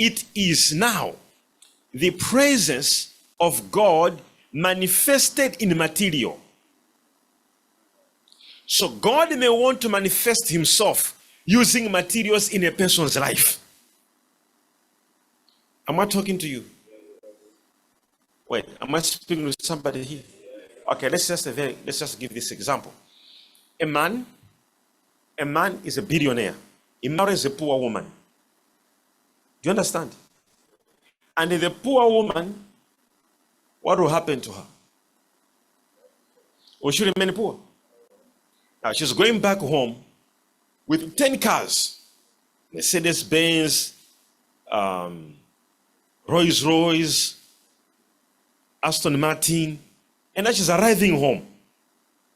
it is now the presence of God manifested in material. So God may want to manifest himself using materials in a person's life. Am I talking to you? Wait, am I speaking with somebody here? Okay, let's just give this example. A man is a billionaire. He marries a poor woman. Do you understand? And the poor woman, what will happen to her? Will she remain poor? Now she's going back home with 10 cars. Mercedes-Benz, Rolls-Royce, Aston Martin, and now she's arriving home.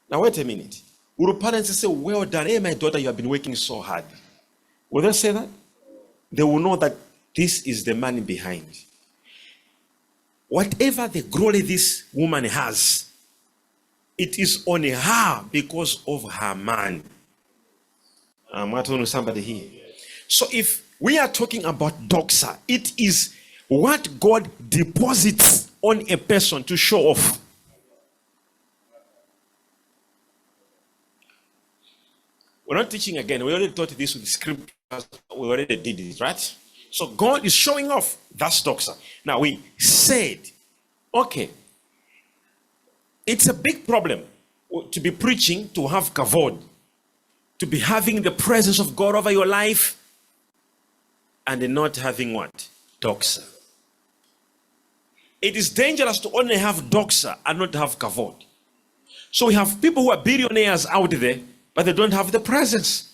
Now wait a minute. Will the parents say, well done, hey my daughter, you have been working so hard? Will they say that? They will know that this is the man behind. Whatever the glory this woman has, it is on her because of her man. I'm talking to somebody here. So if we are talking about doxa, it is what God deposits on a person to show off. We're not teaching again. We already taught this with the scriptures. We already did it, right? So God is showing off. That's doxa. Now we said, okay, it's a big problem to be preaching, to have kavod, to be having the presence of God over your life, and not having what? Doxa. It is dangerous to only have doxa and not have kavod. So we have people who are billionaires out there, but they don't have the presence.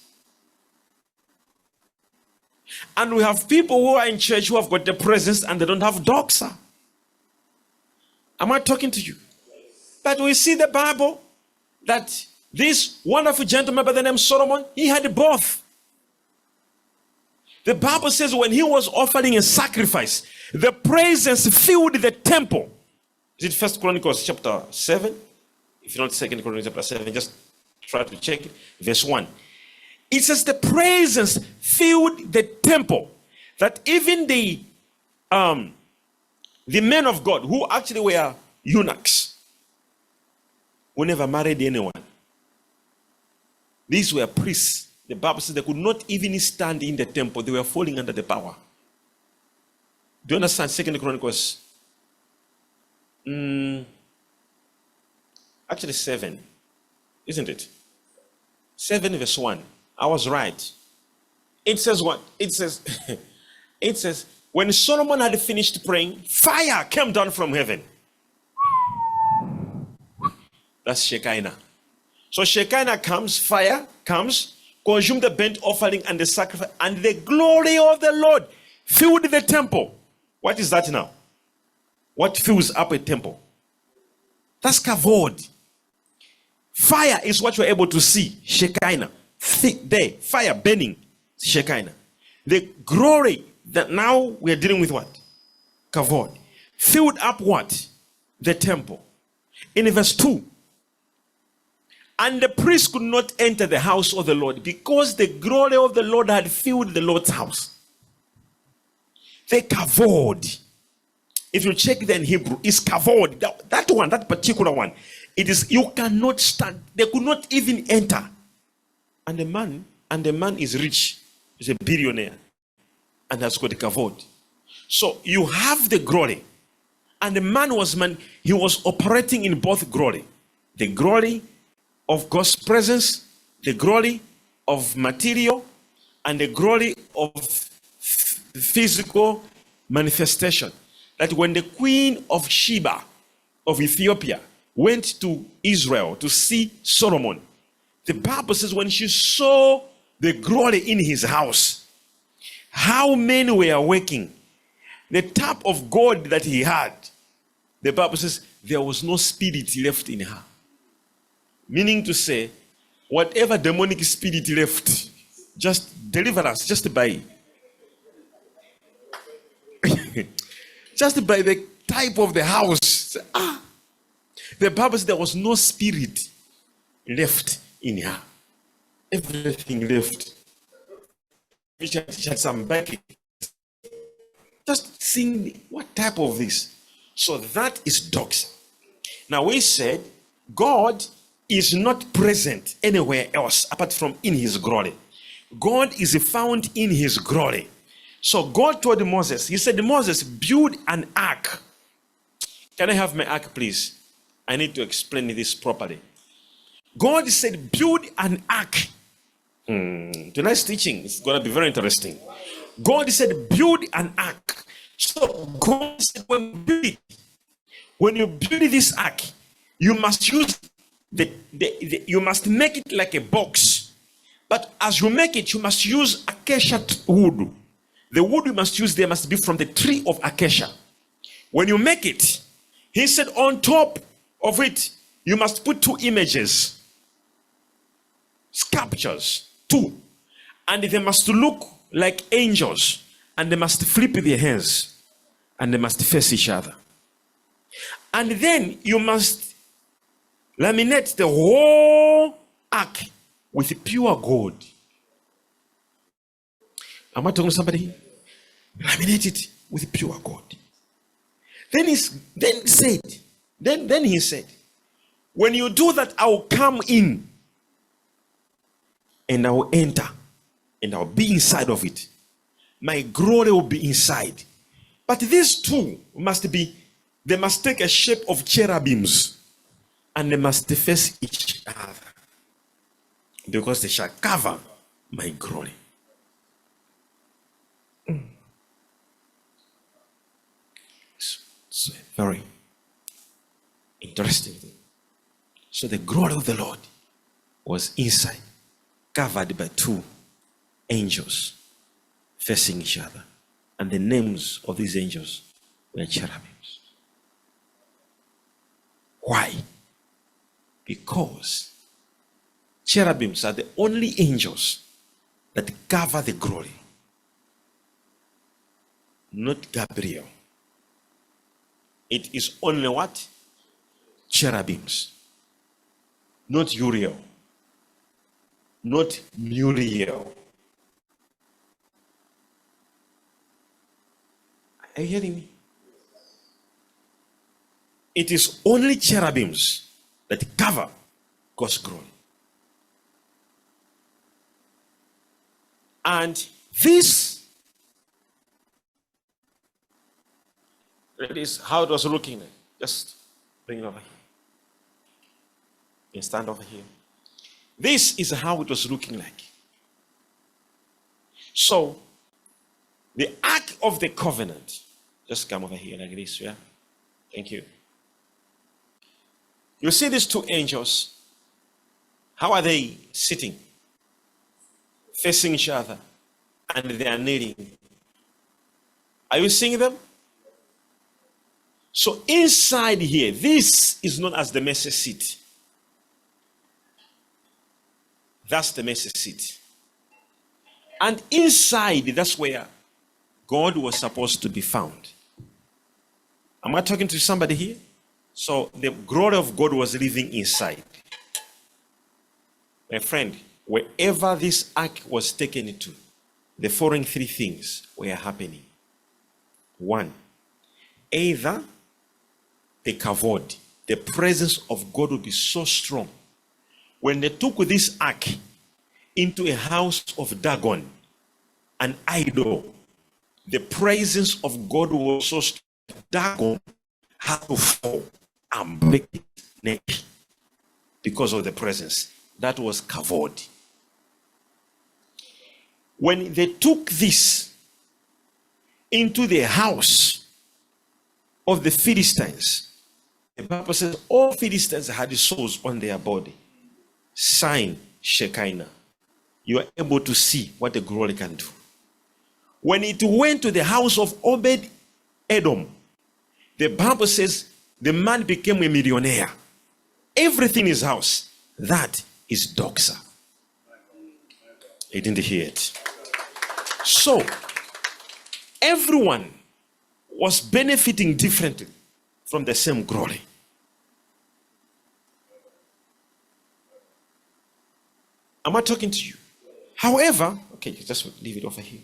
And we have people who are in church who have got the presence and they don't have doxa. Am I talking to you? But we see the Bible that this wonderful gentleman by the name Solomon, he had both. The Bible says when he was offering a sacrifice, the presence filled the temple. Is it 1 Chronicles chapter 7? If you're not 2 Chronicles chapter 7, just try to check it. Verse 1. It says the presence filled the temple, that even the men of God who actually were eunuchs, who never married anyone, these were priests. The Bible says they could not even stand in the temple. They were falling under the power. Do you understand 2 Chronicles? Actually 7, isn't it? 7 verse 1. I was right. It says what? It says, when Solomon had finished praying, fire came down from heaven. That's Shekinah. So Shekinah comes, fire comes, consume the burnt offering and the sacrifice, and the glory of the Lord filled the temple. What is that now? What fills up a temple? That's kavod. Fire is what you're able to see. Shekinah. There, fire burning. Shekinah. The glory that now we are dealing with what? Kavod. Filled up what? The temple. In verse 2. And the priest could not enter the house of the Lord because the glory of the Lord had filled the Lord's house. The kavod. If you check it in Hebrew, is kavod. That one, that particular one. It is, you cannot stand. They could not even enter. And the man is rich. He's a billionaire. And has got the kavod. So you have the glory. And the man, he was operating in both glory. The glory of God's presence, the glory of material, and the glory of physical manifestation. That when the queen of Sheba of Ethiopia went to Israel to see Solomon, the Bible says when she saw the glory in his house, how men were working, the type of God that he had, the Bible says there was no spirit left in her. Meaning to say, whatever demonic spirit left, just deliver us, just by the type of the house. The Bible says there was no spirit left in her. Everything left. She had some backing. seen what type of this. So that is doxa. Now we said God is not present anywhere else apart from in his glory. God is found in his glory. So God told Moses, he said, Moses, build an ark. Can I have my ark, please? I need to explain this properly. God said, build an ark. Tonight's teaching is going to be very interesting. God said, build an ark. So God said, when you build this ark, you must use you must make it like a box. But as you make it, you must use acacia wood. The wood you must use there must be from the tree of acacia. When you make it, he said on top of it, you must put two images, sculptures, two. And they must look like angels. And they must flip their hands. And they must face each other. And then you must laminate the whole ark with pure gold. Am I talking to somebody? Laminate it with pure gold. Then he said, when you do that, I will come in and I will enter and I will be inside of it. My glory will be inside. But these two they must take a shape of cherubims and they must face each other because they shall cover my glory. It's a very interesting thing. So the glory of the Lord was inside, covered by two angels facing each other. And the names of these angels were cherubims. Why? Because cherubims are the only angels that cover the glory. Not Gabriel. It is only what? Cherubims. Not Uriel. Not Muriel. Are you hearing me? It is only cherubims that cover God's glory. And this is how it was looking like. Just bring it over here. You stand over here. This is how it was looking like. So, the Ark of the Covenant. Just come over here like this, yeah? Thank you. You see these two angels. How are they sitting? Facing each other. And they are kneeling. Are you seeing them? So inside here, this is known as the mercy seat. That's the mercy seat. And inside, that's where God was supposed to be found. Am I talking to somebody here? So the glory of God was living inside. My friend, wherever this ark was taken to, the following three things were happening. One, either the kavod, the presence of God would be so strong. When they took this ark into a house of Dagon, an idol, the presence of God was so strong. Dagon had to fall and break its neck because of the presence. That was kavod. When they took this into the house of the Philistines, the Bible says all Philistines had sores on their body. Sign Shekinah. You are able to see what the glory can do. When it went to the house of Obed Edom, the Bible says the man became a millionaire. Everything in his house. That is doxa. He didn't hear it. So, everyone was benefiting differently from the same glory. Am I talking to you? However, okay, just leave it over here.